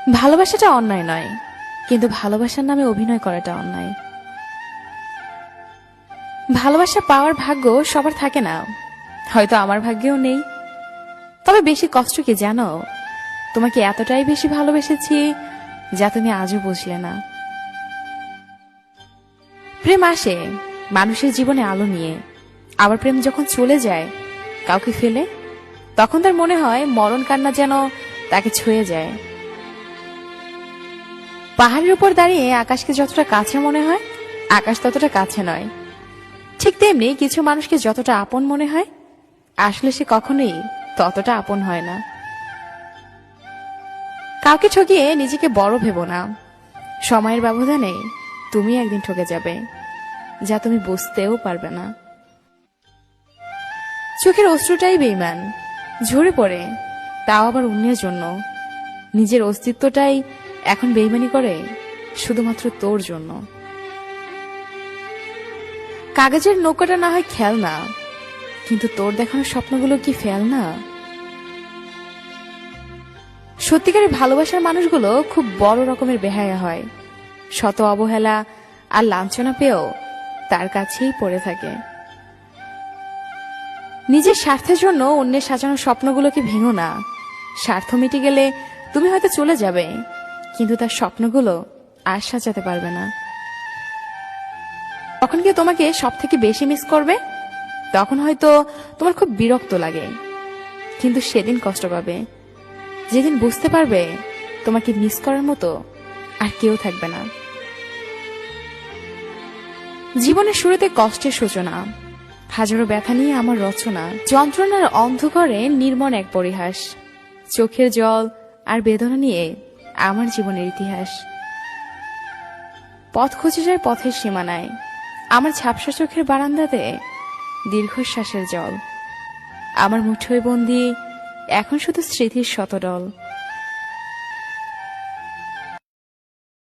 ভালোবাসাটা অন্যায় নয়, কিন্তু ভালোবাসার নামে অভিনয় করাটা অন্যায়। ভালোবাসা পাওয়ার ভাগ্য সবার থাকে না, হয়তো আমার ভাগ্যেও নেই। তবে বেশি কষ্ট কি জানো? তোমাকে এতটাই বেশি ভালোবেসেছি যা তুমি আজও বুঝলে না। প্রেম আসে মানুষের জীবনে আলো নিয়ে, আবার প্রেম যখন চলে যায় কাউকে ফেলে, তখন তার মনে হয় মরণ কান্না যেন তাকে ছুঁয়ে যায়। পাহাড়ের উপর দাঁড়িয়ে আকাশকে যতটা কাছে মনে হয়, আকাশ ততটা কাছে নয়। ঠিক তেমনি কিছু মানুষকে যতটা আপন মনে হয়, আসলে সে কখনোই ততটা আপন হয় না। কাউকে ঠকিয়ে নিজেকে বড় ভেবো না। সময়ের ব্যবধানে তুমি একদিন ঠকে যাবে, যা তুমি বুঝতেও পারবে না। চোখের অশ্রুটাই বেঈমান, ঝরে পড়ে, তাও আবার অন্যের জন্য। নিজের অস্তিত্বটাই এখন বেঈমানি করে শুধুমাত্র তোর জন্য। কাগজের নৌকাটা না হয় খেলনা, কিন্তু তোর দেখানো স্বপ্নগুলো কি ফেলনা? সত্যিকারের ভালোবাসার মানুষগুলো খুব বড় রকমের বেহায়া হয়, শত অবহেলা আর লাঞ্ছনা পেয়েও তার কাছেই পড়ে থাকে। নিজের স্বার্থের জন্য অন্যের সাজানো স্বপ্নগুলোকে ভেঙো না। স্বার্থ মিটে গেলে তুমি হয়তো চলে যাবে, কিন্তু তার স্বপ্নগুলো আর সাজাতে পারবে না। তখন কি তোমাকে সব থেকে বেশি মিস করবে? তখন হয়তো তোমার খুব বিরক্ত লাগে, কিন্তু সেদিন কষ্ট পাবে যেদিন বুঝতে পারবে তোমাকে মিস করার মতো আর কেউ থাকবে না। জীবনের শুরুতে কষ্টের সূচনা, হাজারো ব্যথা নিয়ে আমার রচনা, যন্ত্রণার অন্ধকারে নির্মম এক পরিহাস, চোখের জল আর বেদনা নিয়ে আমার জীবনের ইতিহাস। পথ খুঁজে যায় পথের সীমানায়, আমার ঝাপসা চোখের বারান্দাতে দীর্ঘশ্বাসের জল। আমার মুঠোয় বন্দি এখন শুধু স্মৃতির শতদল।